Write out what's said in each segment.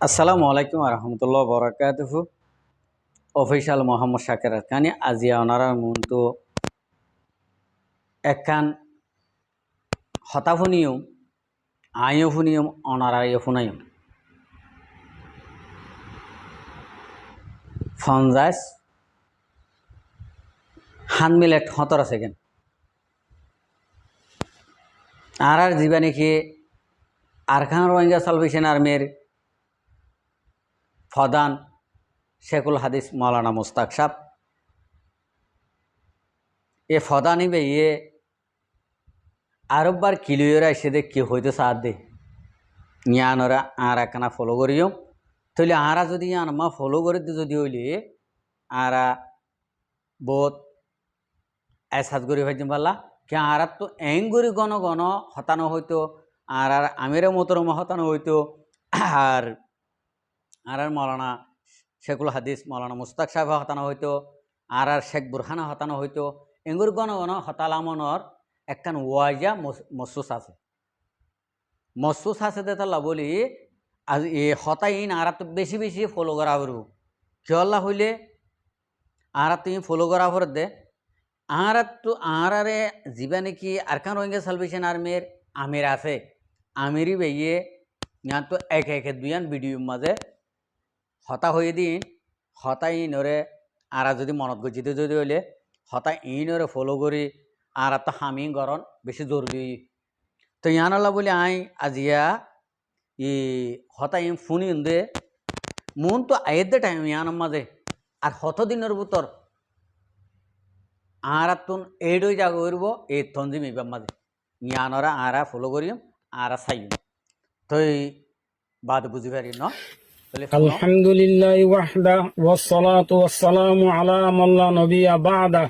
আসসালামু আলাইকুম রহমতুল্লাহ বরাকাতুহু অফিসিয়াল মোহাম্মদ শাকির খানি আজিয়া ওনারা মূলত একখান হতাফুনিয়ম আয়ফুনিয়ম অনারা ইয়ফুনায়ম ফনজাস হানমিলেট হতর সেকেন্ড আর জীবানিকে আরখান রোহিঙ্গা সালভেশন আর্মির প্রধান শেখুল হাদিস মৌলানা মুস্তাক সাহ এ ফদানি বেয়ে আরববার কিলিয়রা এসে দে কি হইতো সাথ দে ইয়ানরা আর একখানা ফলো করিও তাহলে আরা যদি ইয়ান মা ফলো করে দি যদি হইলে আরা বহুত এসাজ করি ভাইজিম পাল্লা কে আরা তো এঙ্গুরি গণ গণ হতানো হইতো আর আর আমিরের মোতরমা হতানো হইতো আর আর মৌলানা শেখুল হাদিস মৌলানা মুস্তাক সাহেব হতানো হইতো আর শেখ বুরহানা হতানো হইতো এঙ্গুর গণ গণ হতালামনর একখান ওয়াইজা মসুস আছে দে তাল্লা বলি আজ এ হতাইন আর তো বেশি বেশি ফলো করা করব কেল্লা হইলে আর তুমি ফলো করা পর দে আর তো আরে জীবা নাকি আরকান রোহিঙ্গা সালভেশন আর্মির আমির আছে আমিরই বেয়ে ইয়া তো এক একে দুইয়ান ভিডিওর মাঝে হতা হয়ে দিন হতা ইনরে আর যদি মনত গজিতে যদি হইলে হতা ইনরে ফলো করি আর তো হামি গরণ বেশি জরুরি তো ইয়ানাল্লা বলে I আজিয়া E Hota in phone দে মন তো আয়ের দে টাইম ইয়ান মাঝে আর হত দিনের ভিতর আর তুন এইডই যা করব এই তঞ্জিম ইবার মাঝে ইয়ানরা আরা ফলো করিম আরা চাইম তো বাদ বুঝি পারি ন আলহামদুলিল্লাহ ওয়াহদা ওয়াসসালাতু ওয়াসসালামু আলা মান লা নবিয়্যা বা'দা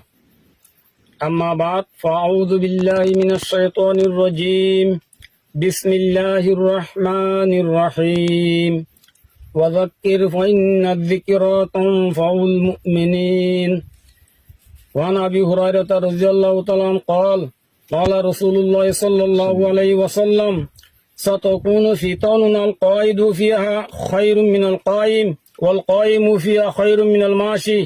আম্মা বা'দ ফাআউযু বিল্লাহি মিনাশ শাইতানির রাজীম বিসমিল্লাহির রাহমানির রাহিম ওয়া যাক্কির ফাইন্নায যিকরা তানফাউল মুমিনিন ওয়া আন আবি হুরায়রা রাদিয়াল্লাহু তাআলা قال قال رسول الله صلى الله عليه وسلم ستكون فتن القائد فيها خير من القائم والقائم فيها خير من الماشي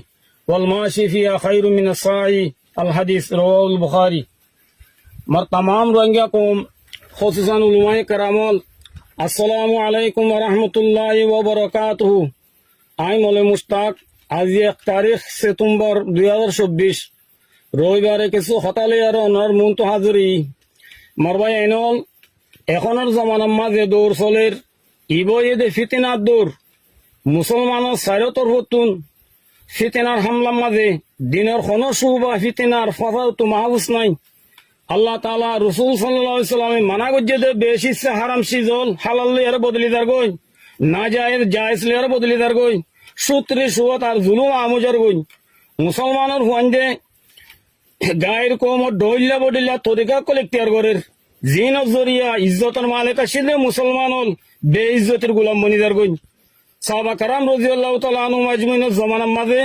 والماشي فيها خير من الساعي الحديث رواه البخاري مر تمام روہنگیا قوم خصوصاً علماء کرامل السلام علیکم ورحمۃ اللہ وبرکاتہ আই মলে মুস্তাক আজি 1 তারিখ সেপ্টেম্বর 2024 রবিবারে কিছু হতালে আর অনার মন তো হাজরি মারবাই আইনল এখনের জমানার মাঝে দৌড় চলের ইবইদে ফিতিনার দৌড় মুসলমানের চারোতর হতুন ফিতিনার হামলার মাঝে দিনের কোনো সুবা ফিতিনার ফসল তো মাহবুস নাই আল্লাহ তাআলা রাসূল সাল্লাল্লাহু আলাইহি ওয়াসাল্লামে মানা করছে যে বেশি সে হারাম সিজল হালাল লিয়ার বদলি দার গই না জায়েজ জায়েজ লিয়ার বদলি দার গই সূত্রে সুয়াত আর জুলুম আমুজার গই মুসলমানের হুয়ান্দে গায়ের কোমর ডইলা বডিলা তরিকা কলেক্টিয়ার গরের জিনের জরিয়া ইজ্জতের মালিকা সিলে মুসলমান হল বে ইজ্জতের গোলাম বনিদার গই সাহাবা কারাম রাদিয়াল্লাহু তাআলা আনহুম আজমাইনের জমানার মাঝে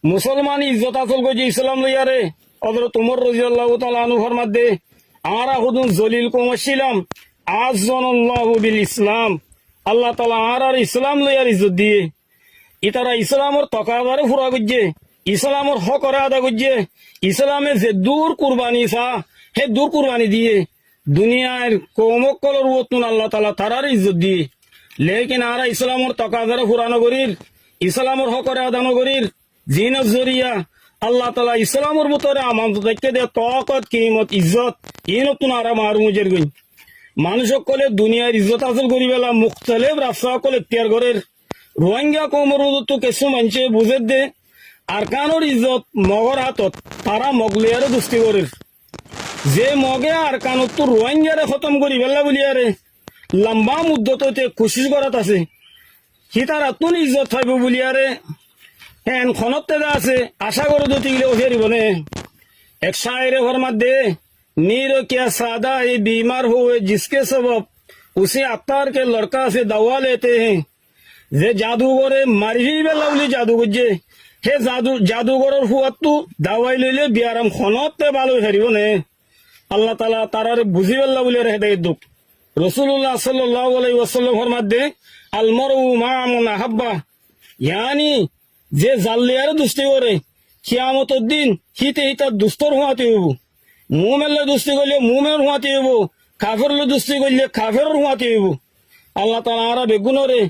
মুসলমান ইজ্জত আসল গই ইসলাম লইয়ারে হযরত ওমর রাদিয়াল্লাহু তাআলা আনহু ফরমাদে আরা হুদুন জলিল কমছিলাম আযজানাল্লাহু বিল ইসলাম আল্লাহ তাআলা আর ইসলাম লইয়ার ইজ্জত দিয়ে ইতারা ইসলামের তকাবারে পুরা গজ্জে ইসলামের হক আদা গজ্জে ইসলামে যে দূর কুরবানি সা হে দূর কুরবানি দিয়ে দুনিয়ার কৌমকলর ওতুন আল্লাহ তাআলা তারার ইজ্জত দিয়ে লেকিন আরা ইসলামের তকাদারে পুরানো করির ইসলামের হকরে আদান করির জিনের জরিয়া আল্লাহ তাআলা ইসলামের ভিতরে আমানত দেখতে দে তকত কিমত ইজ্জত ইনতুন আরা মারমুজের গই মানুষ কলে দুনিয়ার ইজ্জত হাসিল করিবেলা মুখতালিফ রাস্তা কলে ইখতিয়ার করের রোহিঙ্গা কৌমের তো কিছু মানুষে বুঝে দে আর কানোর ইজ্জত মগর হাতত তারা মগলিয়ারে দুস্তি করের যে মগে আর কানত তো রোহিঙ্গারে খতম করি বেলা বলিয়ারে লম্বা মুদ্দতে কোশিশ করাত আছে সি তার আতুন ইজ্জত থাকবে বলিয়ারে হ্যাঁ খনত আছে আশা করো যদি গেলে ফেরিব নে এক শায়রে ফরমাত দে नीर क्या सादा ये बीमार हुए जिसके सबब उसे अत्तार के लड़का से दवा लेते हैं जे जादूगरे मारी बेलाउली जादूगर जे हे जादूगरर हुआतु दावाई लইলে বিয়ারাম খনতে ভালো হারিব নে আল্লাহ তাআলা তারারে বুঝি বেলা বলে রেহে দেয় দুঃখ রাসূলুল্লাহ সাল্লাল্লাহু আলাইহি ওয়াসাল্লাম ফরমাত দে আলমারু মা মান আহাব্বা, ইয়ানি যে জাল্লিয়ারে দুস্তি করে কিয়ামতের দিন হিতে হিতার দুস্তর হুয়াতে হইব। মুমেলে দুস্তি করলে মুমের হুয়াতে হইব, কাফেরলে দুস্তি করলে কাফের হুয়াতে হইব। আল্লাহ তাআলা আরা বেগুনরে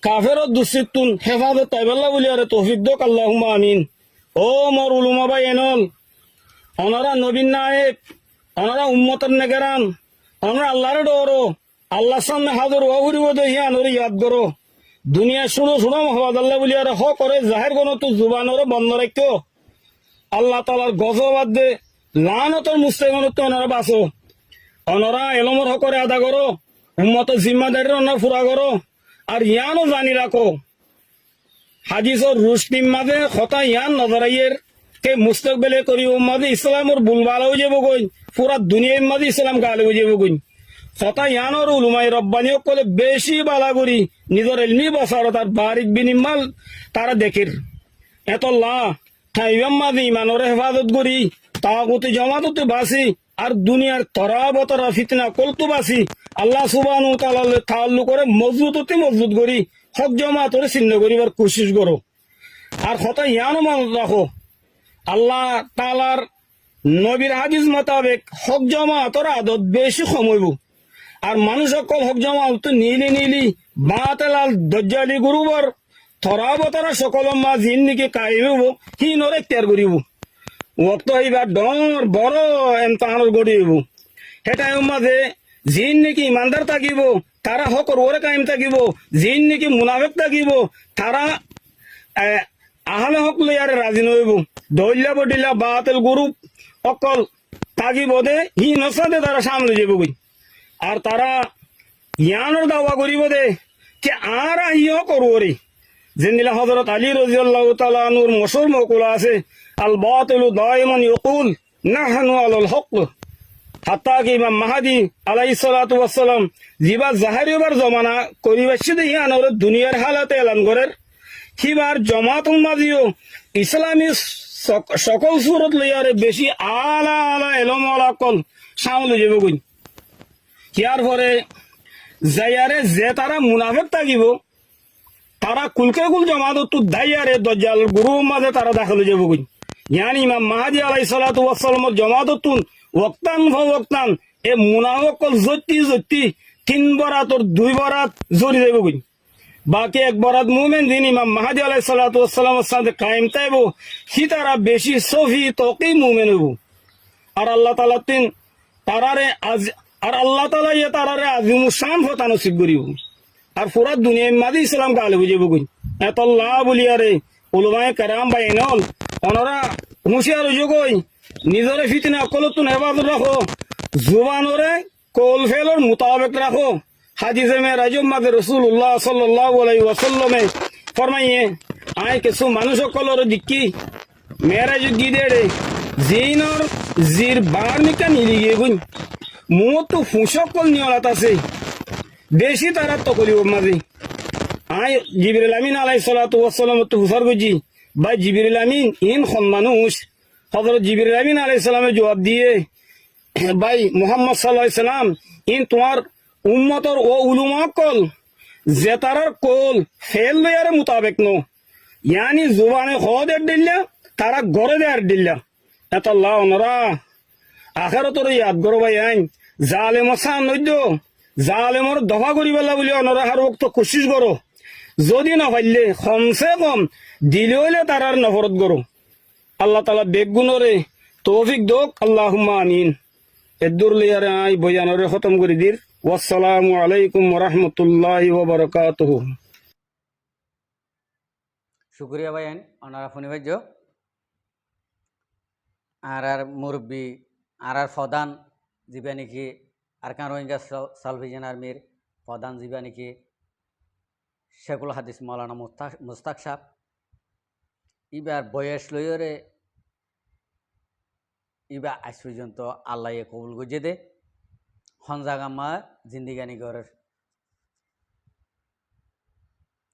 কাফেরত দুস্তিতুন হেফাজত তাইবাল্লাহ বলি আরে তৌফিক দোক আল্লাহুম্মা আমিন। ও মোর উলুমা ভাই এনল, ওনারা নবীন নায়েক, ওনারা উম্মতের নেগেরান, ওনারা আল্লাহরে ডরো, আল্লাহর সামনে হাজির হওয়া ঘুরিব দেহি আনরে ইয়াদ করো। দুনিয়া শুনো শুনো মোহাম্মদ আল্লাহ বলি আর হ করে জাহের কোন তো জুবানরে বন্ধ রাখো। আল্লাহ তাআলার গজবাদ দে লানতর মুস্তাকিমত ওনারা বাঁচো। ওনারা এলমর হকরে আদা করো, উম্মতের জিম্মাদারি ওনারা পুরা করো। আর ইয়ানও জানি রাখো হাদিসর রুশনির মাঝে কথা ইয়ান নজরাইয়ের কে মুস্তাকবেলে করি উম্মাদে ইসলামর বুলবাল হয়ে যাব গই, পুরা দুনিয়ার মাঝে ইসলাম গালে হয়ে যাব গই। কথা ইয়ানর উলুমাই রব্বানি কলে বেশি বালা করি নিজের এলমি বসার তার বারিক বিনিময় তারা দেখের এত লা ঠাইবাম মাঝে ইমানর হেফাজত করি তাগুতে জমাততে বাসি আর দুনিয়ার তরা বতরা ফিতনা কলতু বাসি আল্লাহ সুবহানাহু ওয়া তাআলা তাআল্লু করে মজবুত করি হক জমাতরে চিহ্ন করিবার কোশিশ করো। আর কথা ইয়ানো মনে রাখো আল্লাহ তাআলার নবীর হাদিস মোতাবেক হক জমাতর আদত বেশি কমইব। আর মানুষ সকল হক জমাত নীলি বাতেলাল দজ্জালি গুরুবর থরাবতারা সকল মা জিন নিকে কাইব হি নরে ত্যার করিব। ওক্ত হইবার ডর বড় এমতাহানোর গড়িব। হেটাই মাঝে জিন নাকি ইমানদার থাকিব তারা হকর ওরে কায়েম থাকিব, জিন নাকি মুনাফিক থাকিব তারা আহলে হক লইয়ারে রাজি নইব। দইল্লা বডিল্লা বাতেল গ্রুপ অকল থাকিব দে হি নসাদে তারা সামনে যাব গই। আর তারা জ্ঞানের দাওয়া করিব দে যে আর আহিও করব রে। যেনিলা হযরত আলী রাদিয়াল্লাহু তাআলা আনহুর মশহুর মকলা আছে আল বাতিলু দাইমান ইয়াকুল নাহনু আলাল হক। হাত্তা কি ইমাম মাহাদি আলাইহিস সালাতু ওয়াস সালাম জিবা জাহারিবার জমানা করিবাসি দে ইয়ানর দুনিয়ার হালাতে এলান করের হিবার জামাতুল মাজিও ইসলামী সকল সুরত লইয়ারে বেশি আলা আলা এলম আলা কল সামলে যাব কই। ইয়ার পরে যাইয়ারে যে তারা মুনাফিক থাকিব তারা কুলকে কুল জমাত তো দাইয়ারে দজ্জাল গুরু মাঝে তারা দাখল যাব কই। ইয়ানি ইমাম মাহাদি আলাইহিস সালাতু ওয়াস সালামের জমাততুন ওয়াক্তান ফাওয়াক্তান এ মুনাফিক কল জত্তি তিন বরাতর দুই বরাত জড়ি যাব কই। বাকি এক বরাত মুমিন দিন ইমাম মাহাদি আলাইহিস সালাতু ওয়াস সালামের সাথে কায়েম তাইব হি তারা বেশি সফি তকি মুমিন হইব। আর আল্লাহ তাআলা তিন তারারে আজ আর আল্লাহ তাআলা ইয়া তারারে আজিমুস শান ফতা নসিব করিব। আর পুরা দুনিয়ার মাঝে ইসলাম গালে বুঝে বগুই এত আল্লাহ বলিয়ারে উলমায়ে কেরাম বাইনল ওনারা হুঁশিয়ার যোগই নিজরে ফিতনা কলতুন হেফাজত রাখো, জুবানরে কল ফেলর মোতাবেক রাখো। হাদিসে মেরাজুম মাঝে রাসূলুল্লাহ সাল্লাল্লাহু আলাইহি ওয়াসাল্লামে ফরমাইয়ে আয় কিছু মানুষ সকলের দিকি মেরাজ গিদেড়ে জিনর জির বার্মিকা নিলিগে গুই মুতো ফুসকল নিয়লাত আছে বেশি তারা তো করিব মাঝে আয় জিবরিল আমিন আলাইহিস সালাতু ওয়াস সালাম তো হুসার গজি ভাই জিবরিল আমিন ইন খন মানুষ হযরত জিবরিল আমিন আলাইহিস সালামে জবাব দিয়ে ভাই মুহাম্মদ সাল্লাল্লাহু আলাইহি সাল্লাম ইন তোমার উম্মতর ও উলুমা কল যে তারার কল ফেল লয়ার মোতাবেক নো ইয়ানি জুবানে খদের দিল্লা তারা গরে দেয়ার দিল্লা এত আল্লাহ ওনারা আখিরাতর ইয়াদ করো ভাই আইন জালেম সান নইদ জালেমর দফা করি পেলা বলে অনরা হার বক্ত কোশিশ করো। যদি না পাইলে কমসে কম দিলে হইলে তার আর নফরত করো। আল্লাহ তাআলা বেগুনরে তৌফিক দোক আল্লাহুম্মা আমিন। এদুর লিয়ারে আই বয়ানরে খতম করে দির। ওয়াসসালামু আলাইকুম ওয়া রাহমাতুল্লাহি ওয়া বারাকাতুহু। শুকরিয়া ভাইয়ান ওনারা ফোনে ভাইজ আর মুরব্বী আর প্রধান যিবা নাকি আরকান রোহিঙ্গা সালভেশন আর্মির প্রধান যিবা নাকি শেখুল হাদিস মাওলানা মুস্তাক সাহ ইবার বয়স লইরে ইবা আজ পর্যন্ত আল্লাহ কবুল গজে দে হনজাগামা জিন্দিগানি গরের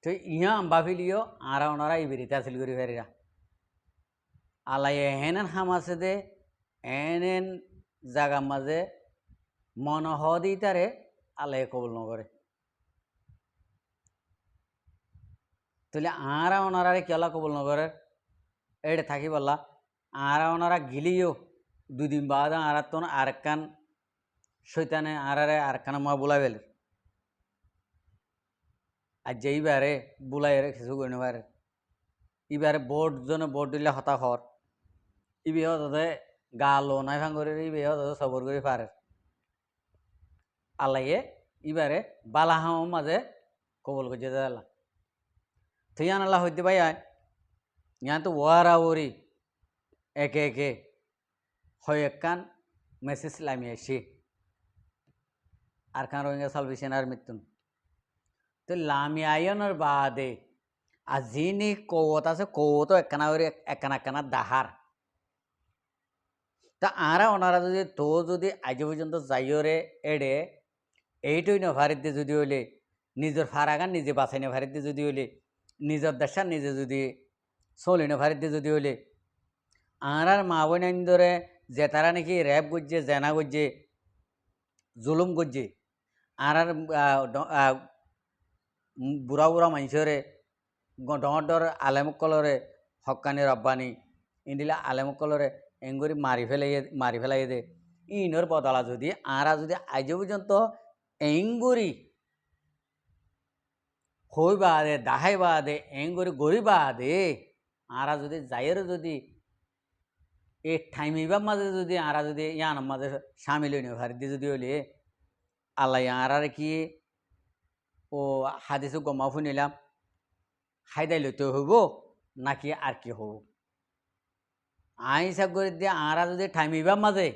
তো ইয়া ভাবিলিও আর ওনারা ইবেরিতে আসিল করি ফেরিরা আল্লাহ হেনেন হামাসে দে এনেন জাগা মাঝে মন হদি তারে আল্লাহ কবুল নগরে তাহলে আরা ওনারারে কেলা কবল নগরের এড়ে থাকি বললা আরা ওনারা গিলিও 2 দিন বাদ আর তো আরেকখান শৈতানে আরারে আরেকখানা মা বুলাই বেলে আর যে এইবারে বুলাই রে কিছু করে নেবারে ইবারে বোর্ড জনে বোর্ড দিলে হতা হর ইবি হতে গালো নাই ভাঙরে ইবি হতে সবর করে পারে আল্লাহে ইবারে বালাহাম মাঝে কবল করে যেতে আল্লাহ থিয়ান আল্লাহ হইতে ভাই ইয়ান তো ওয়ারা ওরি একে একে হয় একখান মেসেজ লামিয়ে আসি আর খান রোহিঙ্গা সালভেশন আর মৃত্যুন তো লামিয়ায়নের বাদে আর যিনি কৌত আছে কৌত একখানা ওই একখানা দাহার তা আরা ওনারা যদি তো যদি আজ পর্যন্ত যাইরে এড়ে এইটই না ভারিতে যদি হইলে নিজের ফারাগান নিজে বাঁচাই না ভারিতে যদি হইলে নিজের দেশার নিজে যদি চলি না ভারিতে যদি হইলে আর মা বোন ধরে যে তারা নাকি র্যাব করছে জেনা করছে জুলুম করছে আর বুড়া বুড়া মানুষরে ডর ডর আলেমকলরে হকানি রব্বানি ইন্দিলা আলেমকলরে এঙ্গুরি মারি ফেলাই দে ইনর বদলা যদি আরা যদি আজ পর্যন্ত এঙ্গুরি হই বাদে দাহাই বাদে এঙ্গুরি গরি বাদে আরা যদি যাইয়ের যদি এই টাইমিবার মাঝে যদি আরা যদি ইয়ান মাঝে সামিল হইনি ভারত যদি হইলে আল্লাহ আরারে কি ও হাদিসু গমা ফুনিলাম হাইদাই লইতে হইব নাকি আর কি হব আইসা করে দিয়ে আরা যদি টাইমিবার মাঝে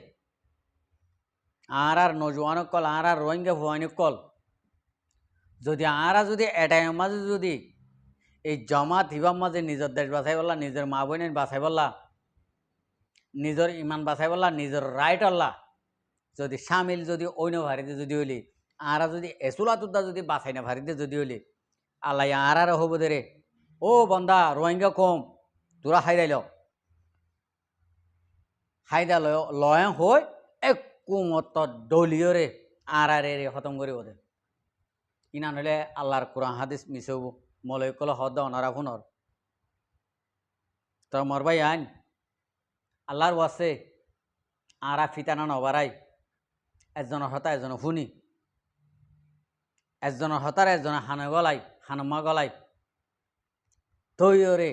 আর নজওয়ান কল আর রোহিঙ্গা ভুয়ানি কল যদি আরা যদি এটাইমের মাঝে যদি এই জমাত হিবার মাঝে নিজের দেশ বাছাই বললা নিজের মা বোনের বাছাই বললা নিজের ইমান বাছাই বললা নিজের রাইট আল্লাহ যদি সামিল যদি অন্য ভারিতে যদি হইলি আরা যদি এসুলা তুদ্দা যদি বাছাই না ভারিতে যদি হইলি আল্লাহ আর হব দে রে ও বন্দা রোহিঙ্গা কম তোরা হাইদাইল হাইদা লয় হই কুমত দলীয়রে আর রে খতম করে ওদে ইনা নইলে আল্লাহর কোরআন হাদিস মিশব মলয় কল হদ অনারা ফোনর তোর মরবাই আইন আল্লাহর ওয়াসে আরা ফিতানা নবারাই একজনের হতা একজনের শুনি একজনের হতার একজনের হানে গলাই হানমা গলাই তৈরে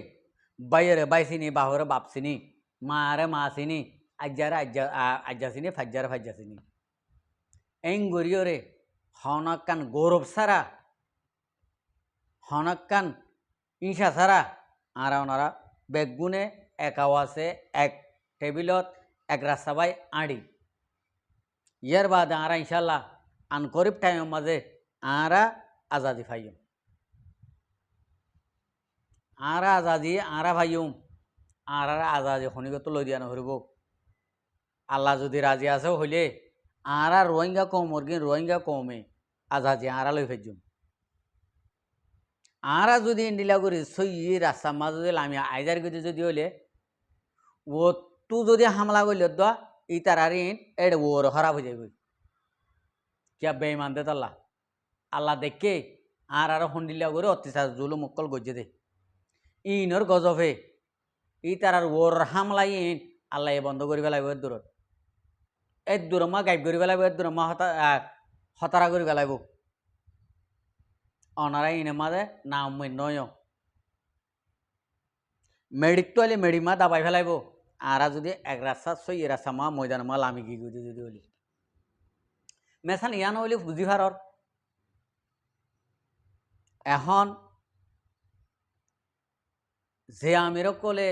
বাইরে বাইসিনি বাহরে বাপসিনি মারে মাসিনি আজ্জারে আজ্জাসিনি ফাজ্জারে ফাজ্জাসিনি এঙ্গুরিয়রে হনকান গৌরব সারা হনকান ঈশা সারা আরা ওনারা বেগুনে এক আওয়াজে এক টেবিলত এক রাস্তাবাই আড়ি ইয়ার বাদে আরা ইনশাল্লাহ আনকরিব টাইমের মাঝে আরা আজাদি ফাইম আরা আজাদি আরা ভাইম আর আজাদি খনিগত লই দিয়া নকরিব আল্লাহ যদি রাজি আছে হইলে আরা রোহিঙ্গা কমর গিয়ে রোহিঙ্গা কমে আজাদি আরা লই ফেজুম আরা যদি ইন্ডিলা করি সই রাস্তা মা যদি লামি আইজার গতি যদি হইলে ও তু যদি হামলা করলে দা ই তার আর এড ওর খারাপ হয়ে যাবে কিয়া বেঈমান দে আল্লাহ আল্লাহ দেখে আর হন্ডিলা করে অত্যাচার জুলুম মক্কল গজে দে ইনর গজফে ই তার আর ওর হামলা ইন আল্লাহ বন্ধ করি পেলাইব এর দূর মা গাইব করি পেলাইব এর দূর মা হতারা করি পেলাইব অনারা ইনে মাঝে নাম নয় মেডিক তো আলে মেডি মা দাবাই ফেলাইব আরা যদি এক রাস্তা সই এ রাস্তা মা ময়দান মা লামি গি গুদি যদি হলি মেসান ইয়ান হইলে বুঝি ভারর এখন যে আমির কলে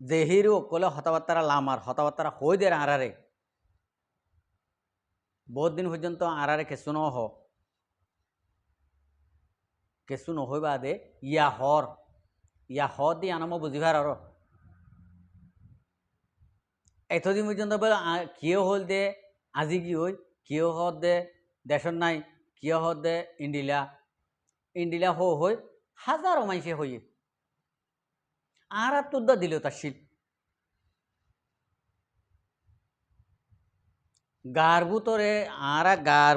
যে হিরো কলে হতাবার্তারা লামার হতাবার্তারা হই দের আরারে বহুত দিন পর্যন্ত আরারে কেসু ন কেসু নহই বাদে ইয়া হর দি আনম বুঝিবার আর এতদিন পর্যন্ত বলে কিয় হল দে আজি কি হই কিয় হর দে দেশর নাই কিয় হর দে ইন্ডিলা হই হাজারো মাইসে হই আর তুদ্দা দিল তার শিল গার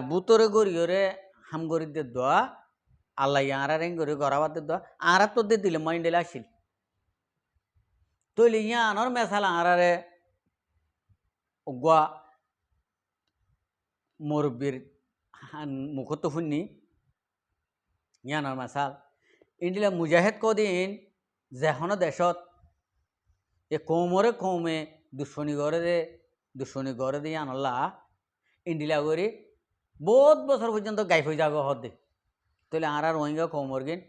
বুতরে গড়িয়রে হামগরি দে দোয়া আল্লাহ ইয়ারা রেং করে গড়াবাদ আরা তো দিয়ে দিলে মাইন্ডেলে আসিল তৈলে ইয়া আনর মেসাল আরারে গোয়া মুরব্বীর মুখত শুননি ইয়ানর মেসাল ইন্ডিলা মুজাহিদ কদিন যেহনো দেশত এ কৌমরে কৌমে দুশ্মনী গড়ে দিয়ে আনল্লা ইন্ডিলা করি বহুত বছর পর্যন্ত গাইফ হয়ে যাবে হদ দে তাহলে আর রোহিঙ্গা কৌমর গিন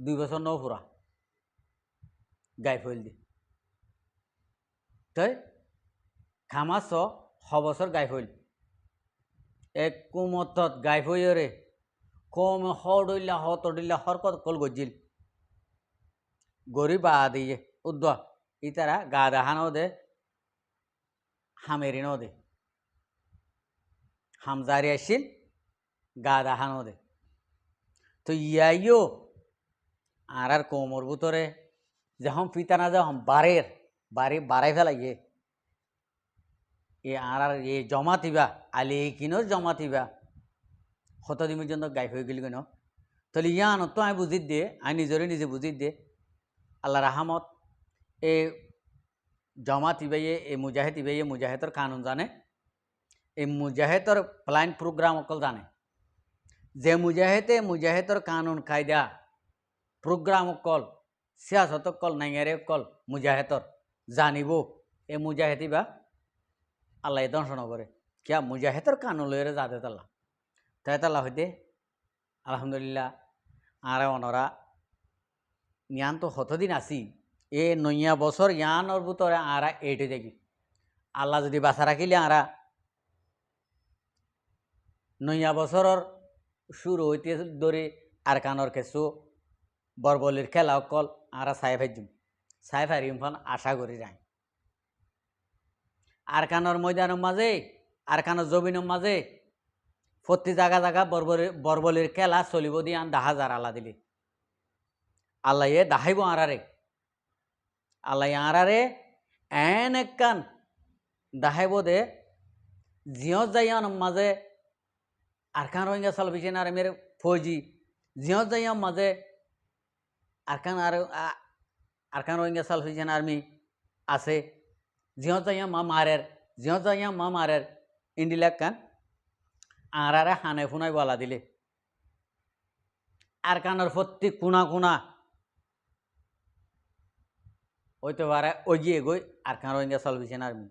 2 বছর নৌ ফুরা গাইফ হইল দি তাই খামাস 6 বছর গাইফ হইল এক কুমতত গাইফ হইরে কম হডইলা হতডিল্লা হরকত কল গজিল গরি বা দিয়ে উদ্দা ইতারা গা দেহানো দে হামেরিনো দে হামজারি আসিল গা দেহানো দে তো ইয়াইও আর কোমর ভিতরে যখন পিতা না যখন বাড়াই ফেলাইয়ে এ আর এ জমাতিবা আলি কিনোর জমাতিবা কতদিন পর্যন্ত গাইফ হয়ে গেল কেন তাহলে ইয়ান তো আমি বুঝি দিয়ে আমি নিজে বুঝি দিয়ে আল্লাহ রাহামত এ জমাত ইবাইয়ে এ মুজাহিদর কানুন জানে এই মুজাহিদর প্ল্যান প্রোগ্রাম অকল জানে যে মুজাহিদর কানুন কায়দা প্রোগ্রাম অকল সিয়াসত অকল নাইয়ারে অকল মুজাহিদর জানিব এ মুজাহিদিবা আল্লাহ দর্শন করে কিয়া মুজাহিদর কানুন লইরে যাতে তাল্লা তাই তাল্লা হইতে আলহামদুলিল্লাহ আর অনরা ইয়ান তো কতদিন আসি এ 9 বছর ইয়ানোর ভিতরে আরা এইটে দেখি আল্লাহ যদি বাঁচা রাখিলে আরা 9 বছরের শুরু হইতে ধরে আর কানর কেঁচু বরবলির খেলা অকল আরা সাইফ হারিম ফান আশা করি যাই আর কানর ময়দানের মাঝে আর কানর জমিনের মাঝে প্রতি জায়গা বরবলির খেলা চলিব দিয়ে আন 10,000 আল্লাহ দিলি আল্লাহ এ দাহাইব আরারে এন একখান দাহাইব দে জিয়ত যাইয়ান মাঝে আরকান রোহিঙ্গা সালভেশন আর্মির ফৌজি জিয়ত যাইয়ান মাঝে আরকান রোহিঙ্গা সালভেশন আর্মি আছে জিয়ত যাইয়ান মা মারের ইন্ডিলাক কান আরারে হানে ফুনাই বলা দিলে আরকানের প্রতি কোনা হইতে পারে ওই গিয়ে গই আরকান রোহিঙ্গা সালভেশন আর্মি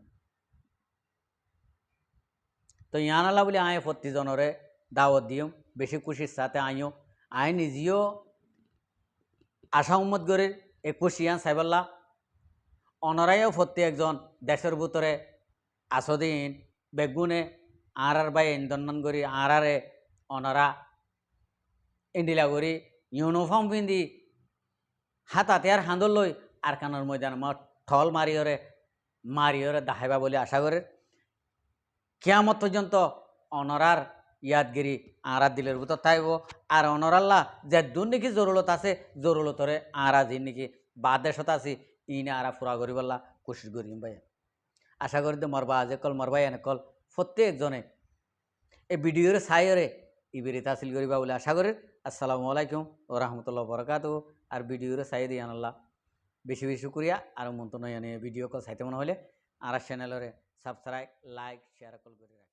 তো ইয়ানালা বলে আয় প্রতিজনরে দাওয়াত দিও বেশি খুশির সাথে আইও আয় নিজেও আশা উম্মত করে এ খুশিয়ান সাইবাল্লা অনরাইও প্রতি একজন দেশের ভিতরে আসদিন বেগুনে আর বাই ইন্দন করি আরারে অনরা ইন্ডিলা করি ইউনিফর্ম পিন্ধি হাতাতে আর হাঁদর লই আর কানের ময়দান ঠল মারিয়রে দাহাইবা বলে আশা করে কিয়ামত পর্যন্ত অনরার ইয়াদগিরি আরা দিলের ভিতর থাকব আর অনরাল্লাহ যে দূর নাকি জরুরত আছে জরুরতরে আরা যে নাকি বাদেশত আছে ইনে আরা ফুরা করি বললা কোশিশ করি ভাই আশা করি তো মরবা আজে কল মরবা এনে কল প্রত্যেকজনে এই ভিডিওর সাইরে ইবিরিত হাসিল করিবা বলে আশা করি আসসালামু আলাইকুম ও রহমতুল্লাহ বরকাতু আর ভিডিওর সাই দিয়ে আনল্লাহ বেশি শুক্রিয়া আর মন্তব্য ভিডিও কল চাইতে মনে হলে আর চ্যানেলরে সাবস্ক্রাইব লাইক শেয়ার কল করে